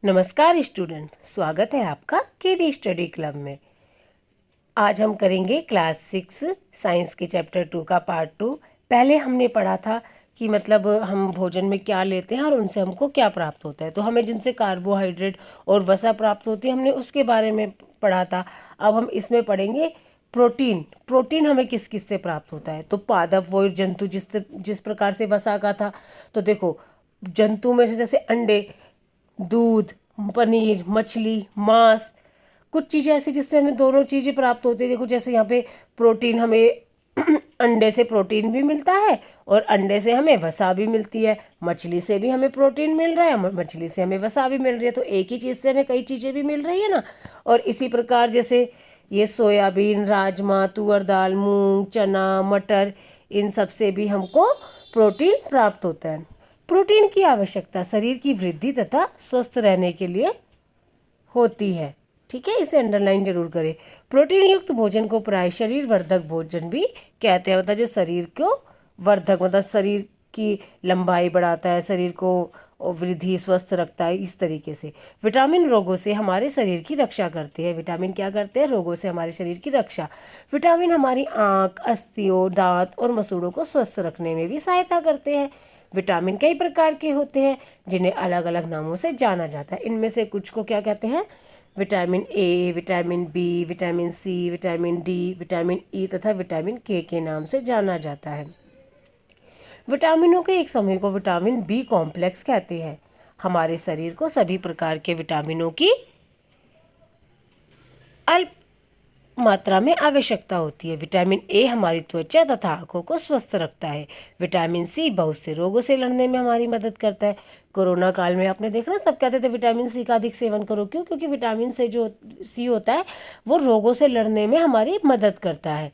नमस्कार स्टूडेंट, स्वागत है आपका केडी स्टडी क्लब में। आज हम करेंगे क्लास 6 साइंस के चैप्टर 2 का पार्ट 2। पहले हमने पढ़ा था कि मतलब हम भोजन में क्या लेते हैं और उनसे हमको क्या प्राप्त होता है। तो हमें जिनसे कार्बोहाइड्रेट और वसा प्राप्त होती है, हमने उसके बारे में पढ़ा था। अब हम इसमें पढ़ेंगे प्रोटीन। प्रोटीन हमें किस किस से प्राप्त होता है। तो पादप वो जंतु जिस प्रकार से वसा का था, तो देखो जंतु में से जैसे अंडे, दूध, पनीर, मछली, मांस, कुछ चीज़ें ऐसी जिससे हमें दोनों चीज़ें प्राप्त होती है। देखो जैसे यहाँ पे प्रोटीन हमें अंडे से प्रोटीन भी मिलता है और अंडे से हमें वसा भी मिलती है। मछली से भी हमें प्रोटीन मिल रहा है, मछली से हमें वसा भी मिल रही है। तो एक ही चीज़ से हमें कई चीज़ें भी मिल रही है ना। और इसी प्रकार जैसे ये सोयाबीन, राजमा, तुअर दाल, मूंग, चना, मटर, इन सब से भी हमको प्रोटीन प्राप्त होता है। प्रोटीन की आवश्यकता शरीर की वृद्धि तथा स्वस्थ रहने के लिए होती है। ठीक है, इसे अंडरलाइन जरूर करें। प्रोटीन युक्त भोजन को प्राय शरीर वर्धक भोजन भी कहते हैं। मतलब जो शरीर को वर्धक, मतलब शरीर की लंबाई बढ़ाता है, शरीर को वृद्धि, स्वस्थ रखता है। इस तरीके से विटामिन रोगों से हमारे शरीर की रक्षा करते हैं। विटामिन क्या करते हैं? रोगों से हमारे शरीर की रक्षा। विटामिन हमारी आँख, अस्थियों, दांत और मसूड़ों को स्वस्थ रखने में भी सहायता करते हैं। विटामिन कई प्रकार के होते हैं जिन्हें अलग अलग नामों से जाना जाता है। इनमें से कुछ को क्या कहते हैं? Vitamin A, vitamin B, vitamin C, vitamin D, vitamin E तथा विटामिन के नाम से जाना जाता है। विटामिनों के एक समूह को विटामिन बी कॉम्प्लेक्स कहते हैं। हमारे शरीर को सभी प्रकार के विटामिनों की अल्प मात्रा में आवश्यकता होती है। विटामिन ए हमारी त्वचा तथा आंखों को स्वस्थ रखता है। विटामिन सी बहुत से रोगों से लड़ने में हमारी मदद करता है। कोरोना काल में आपने देखा ना, सब कहते थे विटामिन सी का अधिक सेवन करो। क्यों? क्योंकि विटामिन से जो सी होता है वो रोगों से लड़ने में हमारी मदद करता है।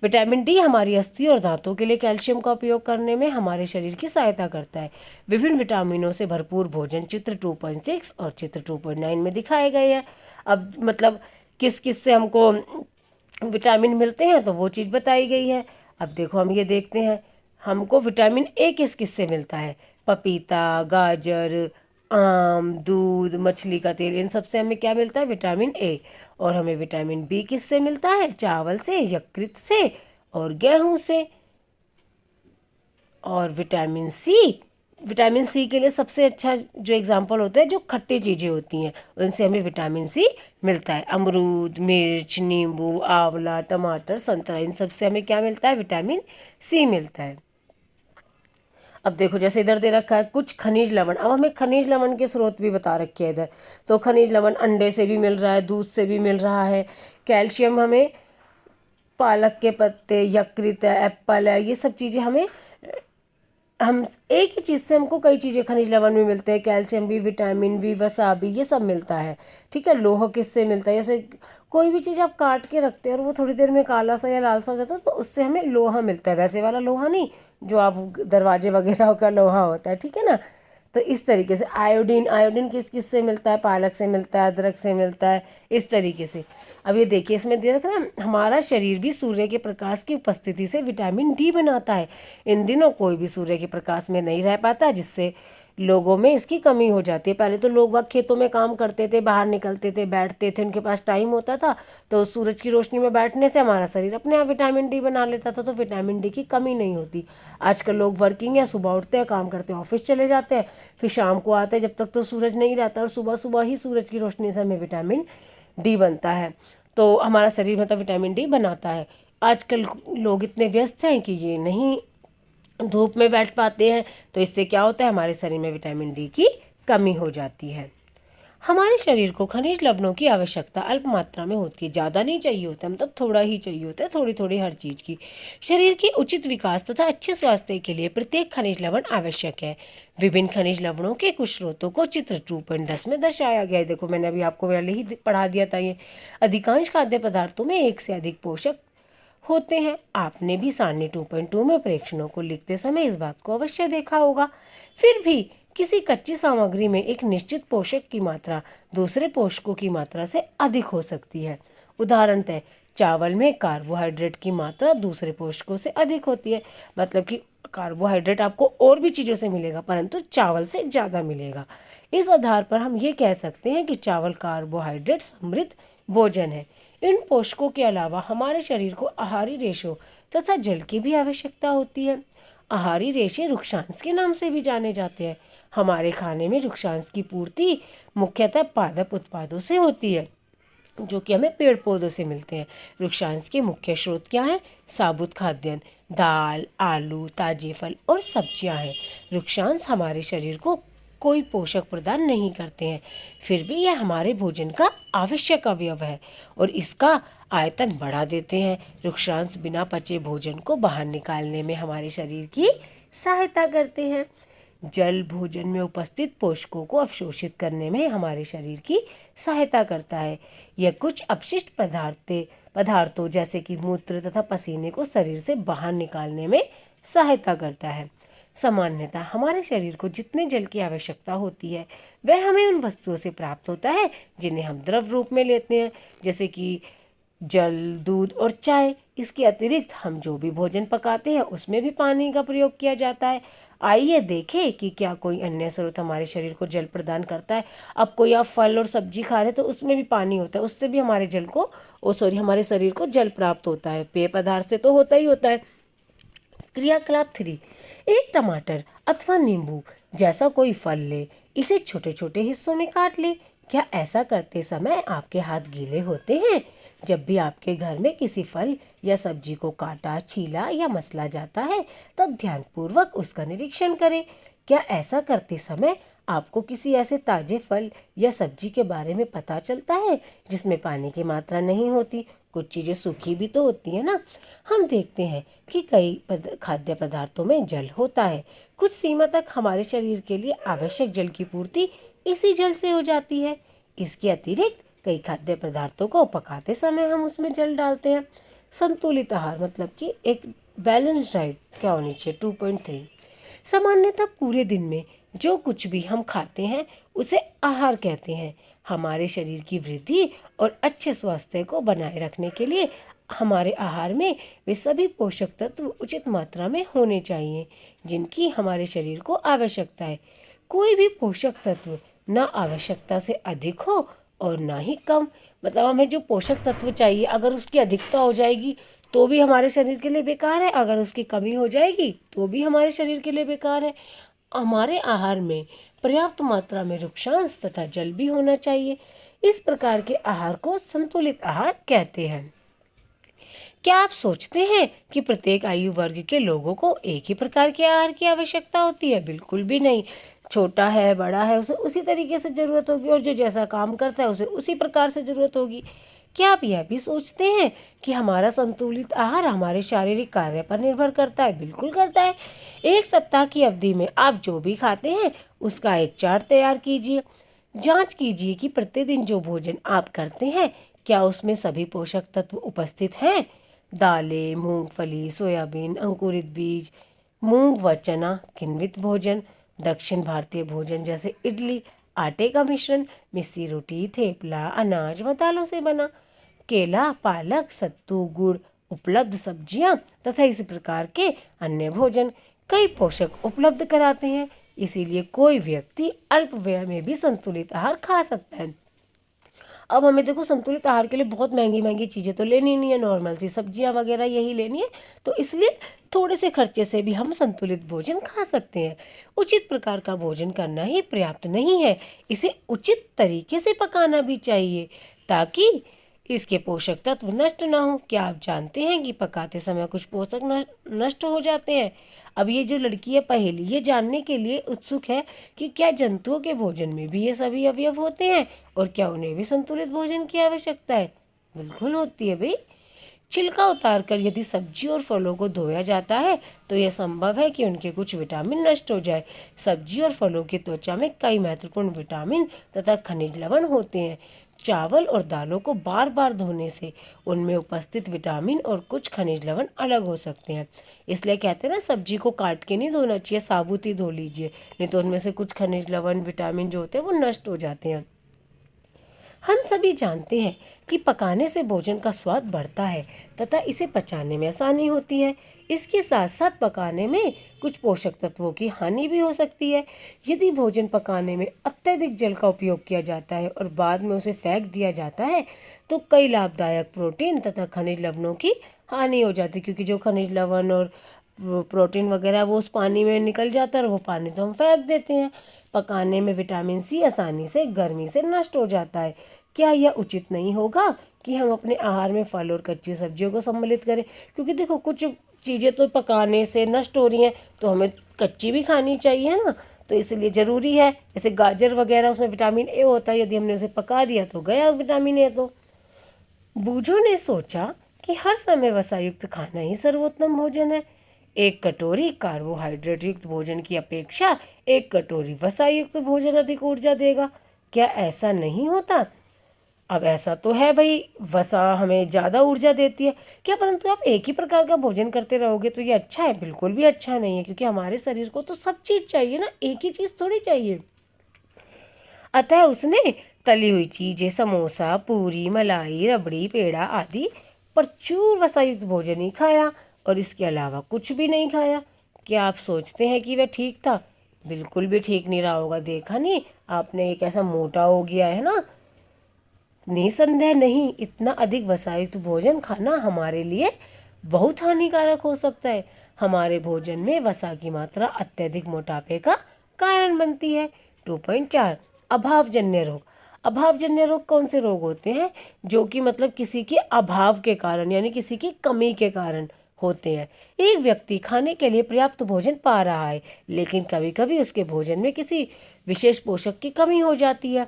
विटामिन डी हमारी अस्थि और दांतों के लिए कैल्शियम का उपयोग करने में हमारे शरीर की सहायता करता है। विभिन्न विटामिनों से भरपूर भोजन चित्र 2.6 और चित्र 2.9 में दिखाए गए हैं। अब मतलब किस किस से हमको विटामिन मिलते हैं तो वो चीज़ बताई गई है। अब देखो हम ये देखते हैं, हमको विटामिन ए किस किस से मिलता है? पपीता, गाजर, आम, दूध, मछली का तेल, इन सब से हमें क्या मिलता है? Vitamin A. और हमें विटामिन बी किस से मिलता है? चावल से, यकृत से और गेहूं से। और विटामिन सी के लिए सबसे अच्छा जो एग्जाम्पल होता है, जो खट्टी चीज़ें होती हैं उनसे हमें विटामिन सी मिलता है। अमरूद, मिर्च, नींबू, आंवला, टमाटर, संतरा, इन सब से हमें क्या मिलता है? विटामिन सी मिलता है। अब देखो जैसे इधर दे रखा है कुछ खनिज लवण। अब हमें खनिज लवण के स्रोत भी बता रखे हैं इधर। तो खनिज लवण अंडे से भी मिल रहा है, दूध से भी मिल रहा है। कैल्शियम हमें पालक के पत्ते, यकृत है, एप्पल है, ये सब चीज़ें हमें, हम एक ही चीज़ से हमको कई चीज़ें खनिज लवण भी मिलते हैं। कैल्शियम भी, विटामिन भी, वसा भी, ये सब मिलता है। ठीक है। लोह किससे मिलता है? जैसे कोई भी चीज़ आप काट के रखते हैं और वो थोड़ी देर में काला सा या लाल सा हो जाता है, तो उससे हमें लोहा मिलता है। वैसे वाला लोहा नहीं, जो आप दरवाजे वगैरह का लोहा होता है। ठीक है ना। तो इस तरीके से आयोडीन, आयोडीन किस किस से मिलता है? पालक से मिलता है, अदरक से मिलता है, इस तरीके से। अब ये देखिए इसमें दे रखा ना, हमारा शरीर भी सूर्य के प्रकाश की उपस्थिति से विटामिन डी बनाता है। इन दिनों कोई भी सूर्य के प्रकाश में नहीं रह पाता, जिससे लोगों में इसकी कमी हो जाती है। पहले तो लोग वह खेतों में काम करते थे, बाहर निकलते थे, बैठते थे, उनके पास टाइम होता था, तो सूरज की रोशनी में बैठने से हमारा शरीर अपने आप विटामिन डी बना लेता था, तो विटामिन डी की कमी नहीं होती। आजकल लोग वर्किंग है, सुबह उठते हैं, काम करते हैं, ऑफिस चले जाते हैं, फिर शाम को आते हैं, जब तक तो सूरज नहीं रहता, और सुबह सुबह ही सूरज की रोशनी से हमें विटामिन डी बनता है। तो हमारा शरीर मतलब विटामिन डी बनाता है। आजकल लोग इतने व्यस्त हैं कि ये नहीं धूप में बैठ पाते हैं, तो इससे क्या होता है? हमारे शरीर में विटामिन डी की कमी हो जाती है। हमारे शरीर को खनिज लवणों की आवश्यकता अल्प मात्रा में होती है। ज़्यादा नहीं चाहिए होता, मतलब थोड़ा ही चाहिए होता है, थोड़ी थोड़ी हर चीज़ की। शरीर के उचित विकास तथा अच्छे स्वास्थ्य के लिए प्रत्येक खनिज लवण आवश्यक है। विभिन्न खनिज लवणों के कुछ स्रोतों को चित्र 2.10 में दर्शाया गया है। देखो मैंने अभी आपको पहले ही पढ़ा दिया था। ये अधिकांश खाद्य पदार्थों में एक से अधिक पोषक होते हैं। आपने भी सारणी 2.2 में प्रेक्षणों को लिखते समय इस बात को अवश्य देखा होगा। फिर भी किसी कच्ची सामग्री में एक निश्चित पोषक की मात्रा दूसरे पोषकों की मात्रा से अधिक हो सकती है। उदाहरणतः चावल में कार्बोहाइड्रेट की मात्रा दूसरे पोषकों से अधिक होती है। मतलब कि कार्बोहाइड्रेट आपको और भी चीज़ों से मिलेगा, परंतु चावल से ज़्यादा मिलेगा। इस आधार पर हम ये कह सकते हैं कि चावल कार्बोहाइड्रेट समृद्ध भोजन है। इन पोषकों के अलावा हमारे शरीर को आहारी रेशों तथा जल की भी आवश्यकता होती है। आहारी रेशे रुक्षांश के नाम से भी जाने जाते हैं। हमारे खाने में रुक्षांश की पूर्ति मुख्यतः पादप उत्पादों से होती है, जो कि हमें पेड़ पौधों से मिलते हैं। रुक्षांश के मुख्य स्रोत क्या है? साबुत खाद्यान्न, दाल, आलू, ताजे फल और सब्जियां हैं। रुक्षांश हमारे शरीर को कोई पोषक प्रदान नहीं करते हैं, फिर भी यह हमारे भोजन का आवश्यक अवयव है और इसका आयतन बढ़ा देते हैं। रुक्षांश बिना पचे भोजन को बाहर निकालने में हमारे शरीर की सहायता करते हैं। जल भोजन में उपस्थित पोषकों को अवशोषित करने में हमारे शरीर की सहायता करता है। यह कुछ अपशिष्ट पदार्थों जैसे कि मूत्र तथा पसीने को शरीर से बाहर निकालने में सहायता करता है। सामान्यतः हमारे शरीर को जितने जल की आवश्यकता होती है वह हमें उन वस्तुओं से प्राप्त होता है जिन्हें हम द्रव रूप में लेते हैं, जैसे कि जल, दूध और चाय। इसके अतिरिक्त हम जो भी भोजन पकाते हैं उसमें भी पानी का प्रयोग किया जाता है। आइए देखें कि क्या कोई अन्य स्रोत हमारे शरीर को जल प्रदान करता है। अब कोई आप फल और सब्जी खा रहे हैं तो उसमें भी पानी होता है, उससे भी हमारे हमारे शरीर को जल प्राप्त होता है। पेय पदार्थ से तो होता ही होता है। क्रियाकलाप 3, एक टमाटर अथवा नींबू जैसा कोई फल ले, इसे छोटे छोटे हिस्सों में काट ले। क्या ऐसा करते समय आपके हाथ गीले होते हैं? जब भी आपके घर में किसी फल या सब्जी को काटा, छीला या मसला जाता है तब ध्यानपूर्वक उसका निरीक्षण करें। क्या ऐसा करते समय आपको किसी ऐसे ताजे फल या सब्जी के बारे में पता चलता है जिसमें पानी की मात्रा नहीं होती? कुछ चीज़ें सूखी भी तो होती है ना। हम देखते हैं कि कई खाद्य पदार्थों में जल होता है। कुछ सीमा तक हमारे शरीर के लिए आवश्यक जल की पूर्ति इसी जल से हो जाती है। इसके अतिरिक्त कई खाद्य पदार्थों को पकाते समय हम उसमें जल डालते हैं। संतुलित आहार मतलब कि एक बैलेंस डाइट क्या होनी चाहिए? 2.3, सामान्यतः पूरे दिन में जो कुछ भी हम खाते हैं उसे आहार कहते हैं। हमारे शरीर की वृद्धि और अच्छे स्वास्थ्य को बनाए रखने के लिए हमारे आहार में वे सभी पोषक तत्व उचित मात्रा में होने चाहिए जिनकी हमारे शरीर को आवश्यकता है। कोई भी पोषक तत्व ना आवश्यकता से अधिक हो और ना ही कम। मतलब हमें जो पोषक तत्व चाहिए अगर उसकी अधिकता हो जाएगी तो भी हमारे शरीर के लिए बेकार है, अगर उसकी कमी हो जाएगी तो भी हमारे शरीर के लिए बेकार है। हमारे आहार में पर्याप्त मात्रा में रुक्षांश तथा जल भी होना चाहिए। इस प्रकार के आहार को संतुलित आहार कहते हैं। क्या आप सोचते हैं कि प्रत्येक आयु वर्ग के लोगों को एक ही प्रकार के आहार की आवश्यकता होती है? बिल्कुल भी नहीं। छोटा है, बड़ा है, उसे उसी तरीके से ज़रूरत होगी और जो जैसा काम करता है उसे उसी प्रकार से ज़रूरत होगी। क्या आप यह भी सोचते हैं कि हमारा संतुलित आहार हमारे शारीरिक कार्य पर निर्भर करता है? बिल्कुल करता है। एक सप्ताह की अवधि में आप जो भी खाते हैं उसका एक चार्ट तैयार कीजिए। जांच कीजिए कि प्रतिदिन जो भोजन आप करते हैं क्या उसमें सभी पोषक तत्व उपस्थित हैं। दालें, मूंगफली, सोयाबीन, अंकुरित बीज, मूंग व चना, किण्वित भोजन, दक्षिण भारतीय भोजन जैसे इडली, आटे का मिश्रण, मिस्सी रोटी, थेपला, अनाज व दालों से बना, केला, पालक, सत्तू, गुड़, उपलब्ध सब्जियां तथा इसी प्रकार के अन्य भोजन कई पोषक उपलब्ध कराते हैं। इसीलिए कोई व्यक्ति अल्प व्यय में भी संतुलित आहार खा सकता है। अब हमें देखो संतुलित आहार के लिए बहुत महंगी महंगी चीज़ें तो लेनी नहीं है, नॉर्मल सी सब्जियां वगैरह यही लेनी है, तो इसलिए थोड़े से खर्चे से भी हम संतुलित भोजन खा सकते हैं। उचित प्रकार का भोजन करना ही पर्याप्त नहीं है, इसे उचित तरीके से पकाना भी चाहिए ताकि इसके पोषक तत्व नष्ट ना हो। क्या आप जानते हैं कि पकाते समय कुछ पोषक नष्ट हो जाते हैं? अब ये जो लड़की है पहेली ये जानने के लिए उत्सुक है कि क्या जंतुओं के भोजन में भी ये सभी अवयव होते हैं और क्या उन्हें भी संतुलित भोजन की आवश्यकता है? बिल्कुल होती है भाई। छिलका उतारकर यदि सब्जी और फलों को धोया जाता है तो यह संभव है कि उनके कुछ विटामिन नष्ट हो जाए। सब्जी और फलों की त्वचा में कई महत्वपूर्ण विटामिन तथा खनिज लवण होते हैं। चावल और दालों को बार बार धोने से उनमें उपस्थित विटामिन और कुछ खनिज लवण अलग हो सकते हैं। इसलिए कहते हैं ना, सब्जी को काट के नहीं धोना चाहिए, साबुत ही धो लीजिए, नहीं तो उनमें से कुछ खनिज लवण विटामिन जो होते हैं वो नष्ट हो जाते हैं। हम सभी जानते हैं कि पकाने से भोजन का स्वाद बढ़ता है तथा इसे पचाने में आसानी होती है। इसके साथ साथ पकाने में कुछ पोषक तत्वों की हानि भी हो सकती है। यदि भोजन पकाने में अत्यधिक जल का उपयोग किया जाता है और बाद में उसे फेंक दिया जाता है तो कई लाभदायक प्रोटीन तथा खनिज लवणों की हानि हो जाती है, क्योंकि जो खनिज लवण और प्रोटीन वगैरह वो उस पानी में निकल जाता है और वो पानी तो हम फेंक देते हैं। पकाने में विटामिन सी आसानी से गर्मी से नष्ट हो जाता है। क्या यह उचित नहीं होगा कि हम अपने आहार में फल और कच्ची सब्जियों को सम्मिलित करें? क्योंकि देखो कुछ चीज़ें तो पकाने से नष्ट हो रही हैं तो हमें कच्ची भी खानी चाहिए ना, तो इसलिए ज़रूरी है। जैसे गाजर वगैरह उसमें विटामिन ए होता है, यदि हमने उसे पका दिया तो गया विटामिन ए। तो बूझों ने सोचा कि हर समय वसायुक्त खाना ही सर्वोत्तम भोजन है। एक कटोरी कार्बोहाइड्रेट युक्त भोजन की अपेक्षा एक कटोरी वसायुक्त भोजन अधिक ऊर्जा देगा। क्या ऐसा नहीं होता? अब ऐसा तो है भाई, वसा हमें ज़्यादा ऊर्जा देती है क्या, परंतु आप एक ही प्रकार का भोजन करते रहोगे तो ये अच्छा है? बिल्कुल भी अच्छा नहीं है, क्योंकि हमारे शरीर को तो सब चीज़ चाहिए ना, एक ही चीज़ थोड़ी चाहिए। अतः उसने तली हुई चीज़ें, समोसा, पूरी, मलाई, रबड़ी, पेड़ा आदि प्रचुर वसायुक्त भोजन ही खाया और इसके अलावा कुछ भी नहीं खाया। क्या आप सोचते हैं कि वह ठीक था? बिल्कुल भी ठीक नहीं रहा होगा। देखा नहीं आपने, एक ऐसा मोटा हो गया है ना। निसंदेह नहीं, इतना अधिक वसायुक्त भोजन खाना हमारे लिए बहुत हानिकारक हो सकता है। हमारे भोजन में वसा की मात्रा अत्यधिक मोटापे का कारण बनती है। 2.4 अभावजन्य रोग। अभावजन्य रोग कौन से रोग होते हैं? जो कि मतलब किसी के अभाव के कारण यानी किसी की कमी के कारण होते हैं। एक व्यक्ति खाने के लिए पर्याप्त भोजन पा रहा है, लेकिन कभी कभी उसके भोजन में किसी विशेष पोषक की कमी हो जाती है।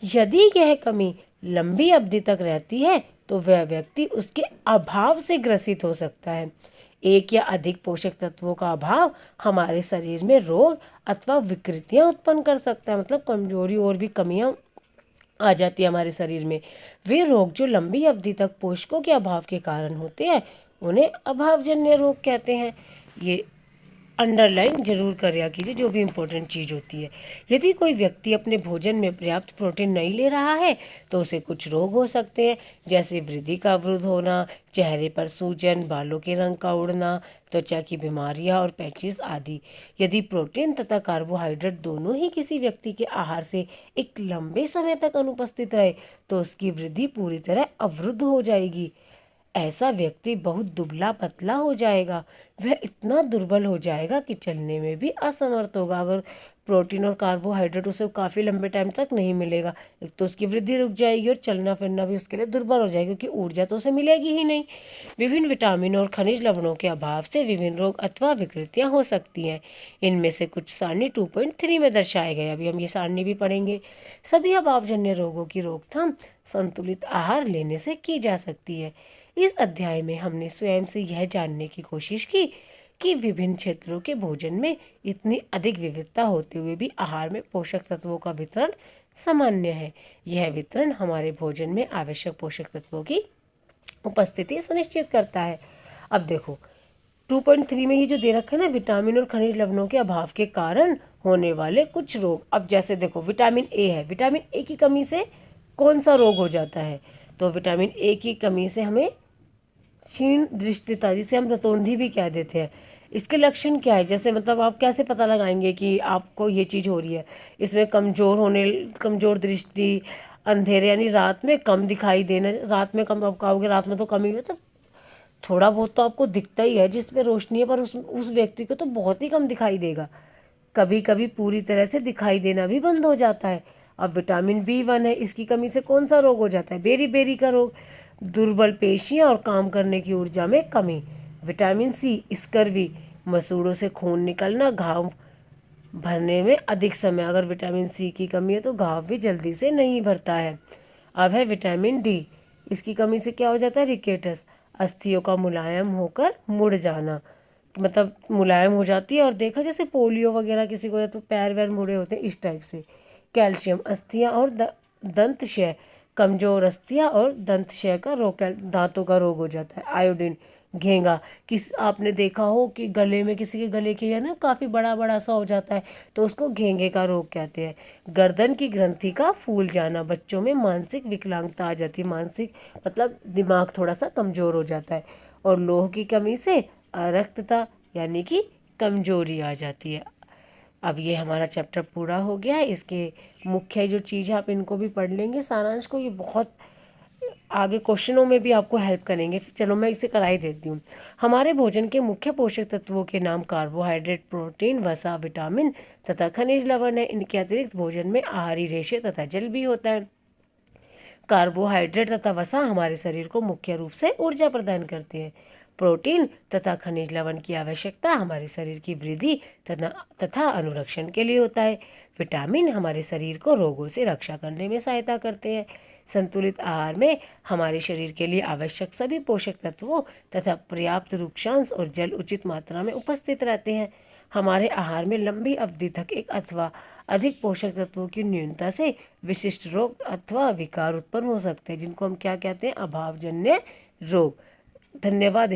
यदि यह कमी लंबी अवधि तक रहती है तो वह व्यक्ति उसके अभाव से ग्रसित हो सकता है। एक या अधिक पोषक तत्वों का अभाव हमारे शरीर में रोग अथवा विकृतियां उत्पन्न कर सकता है, मतलब कमजोरी और भी कमियां आ जाती है हमारे शरीर में। वे रोग जो लंबी अवधि तक पोषकों के अभाव के कारण होते हैं उन्हें अभावजन्य रोग कहते हैं। ये अंडरलाइन जरूर करिया कीजिए जो भी इम्पोर्टेंट चीज़ होती है। यदि कोई व्यक्ति अपने भोजन में पर्याप्त प्रोटीन नहीं ले रहा है तो उसे कुछ रोग हो सकते हैं, जैसे वृद्धि का अवरुद्ध होना, चेहरे पर सूजन, बालों के रंग का उड़ना, त्वचा की बीमारियां और पैचिस आदि। यदि प्रोटीन तथा कार्बोहाइड्रेट दोनों ही किसी व्यक्ति के आहार से एक लंबे समय तक अनुपस्थित रहे तो उसकी वृद्धि पूरी तरह अवरुद्ध हो जाएगी। ऐसा व्यक्ति बहुत दुबला पतला हो जाएगा। वह इतना दुर्बल हो जाएगा कि चलने में भी असमर्थ होगा। अगर प्रोटीन और कार्बोहाइड्रेट उसे काफ़ी लंबे टाइम तक नहीं मिलेगा, एक तो उसकी वृद्धि रुक जाएगी और चलना फिरना भी उसके लिए दुर्बल हो जाएगा, क्योंकि ऊर्जा तो उसे मिलेगी ही नहीं। विभिन्न विटामिन और खनिज लवणों के अभाव से विभिन्न रोग अथवा विकृतियां हो सकती हैं। इनमें से कुछ सारणी 2.3 में दर्शाए गए, अभी हम ये सारणी भी पढ़ेंगे। सभी अभावजन्य रोगों की रोकथाम संतुलित आहार लेने से की जा सकती है। इस अध्याय में हमने स्वयं से यह जानने की कोशिश की कि विभिन्न क्षेत्रों के भोजन में इतनी अधिक विविधता होते हुए भी आहार में पोषक तत्वों का वितरण सामान्य है। यह वितरण हमारे भोजन में आवश्यक पोषक तत्वों की उपस्थिति सुनिश्चित करता है। अब देखो 2.3 में ही जो दे रखा है ना, विटामिन और खनिज लवणों के अभाव के कारण होने वाले कुछ रोग। अब जैसे देखो विटामिन ए है, विटामिन ए की कमी से कौन सा रोग हो जाता है? तो विटामिन ए की कमी से हमें क्षीण दृष्टिता, जिसे हम रतौंधी भी कह देते हैं, इसके लक्षण क्या है? जैसे मतलब आप कैसे पता लगाएंगे कि आपको ये चीज़ हो रही है? इसमें कमज़ोर दृष्टि, अंधेरे यानी रात में कम दिखाई देना। रात में कम, आप कहोगे रात में तो कम ही है, तो थोड़ा बहुत तो आपको दिखता ही है जिसमें रोशनी है, पर उस व्यक्ति को तो बहुत ही कम दिखाई देगा। कभी कभी पूरी तरह से दिखाई देना भी बंद हो जाता है। अब विटामिन B1 है, इसकी कमी से कौन सा रोग हो जाता है? बेरी बेरी का रोग, दुर्बल पेशियां और काम करने की ऊर्जा में कमी। विटामिन C स्कर्वी, मसूड़ों से खून निकलना, घाव भरने में अधिक समय। अगर विटामिन C की कमी है तो घाव भी जल्दी से नहीं भरता है। अब है विटामिन D, इसकी कमी से क्या हो जाता है? रिकेटस, अस्थियों का मुलायम होकर मुड़ जाना, मतलब मुलायम हो जाती है। और देखा जैसे पोलियो वगैरह किसी को है तो पैर वैर मुड़े होते हैं, इस टाइप से। कैल्शियम, अस्थियां और दंत क्षय, कमजोर अस्थियां और दंत क्षय का रोग, दांतों का रोग हो जाता है। आयोडीन, घेंगा, किस आपने देखा हो कि गले में किसी के गले के या ना काफ़ी बड़ा बड़ा सा हो जाता है, तो उसको घेंगे का रोग कहते हैं। गर्दन की ग्रंथि का फूल जाना, बच्चों में मानसिक विकलांगता आ जाती है, मानसिक मतलब दिमाग थोड़ा सा कमज़ोर हो जाता है। और लोह की कमी से अरक्तता यानी कि कमजोरी आ जाती है। अब ये हमारा चैप्टर पूरा हो गया है। इसके मुख्य जो चीज़ है आप इनको भी पढ़ लेंगे सारांश को, ये बहुत आगे क्वेश्चनों में भी आपको हेल्प करेंगे। चलो मैं इसे कराई देती हूँ। हमारे भोजन के मुख्य पोषक तत्वों के नाम कार्बोहाइड्रेट, प्रोटीन, वसा, विटामिन तथा खनिज लवण है। इनके अतिरिक्त भोजन में आहारी रेशे तथा जल भी होता है। कार्बोहाइड्रेट तथा वसा हमारे शरीर को मुख्य रूप से ऊर्जा प्रदान करते हैं। प्रोटीन तथा खनिज लवण की आवश्यकता हमारे शरीर की वृद्धि तथा अनुरक्षण के लिए होता है। विटामिन हमारे शरीर को रोगों से रक्षा करने में सहायता करते हैं। संतुलित आहार में हमारे शरीर के लिए आवश्यक सभी पोषक तत्वों तथा पर्याप्त रूक्षांश और जल उचित मात्रा में उपस्थित रहते हैं। हमारे आहार में लंबी अवधि तक एक अथवा अधिक पोषक तत्वों की न्यूनता से विशिष्ट रोग अथवा विकार उत्पन्न हो सकते हैं, जिनको हम क्या कहते हैं, अभावजन्य रोग। धन्यवाद।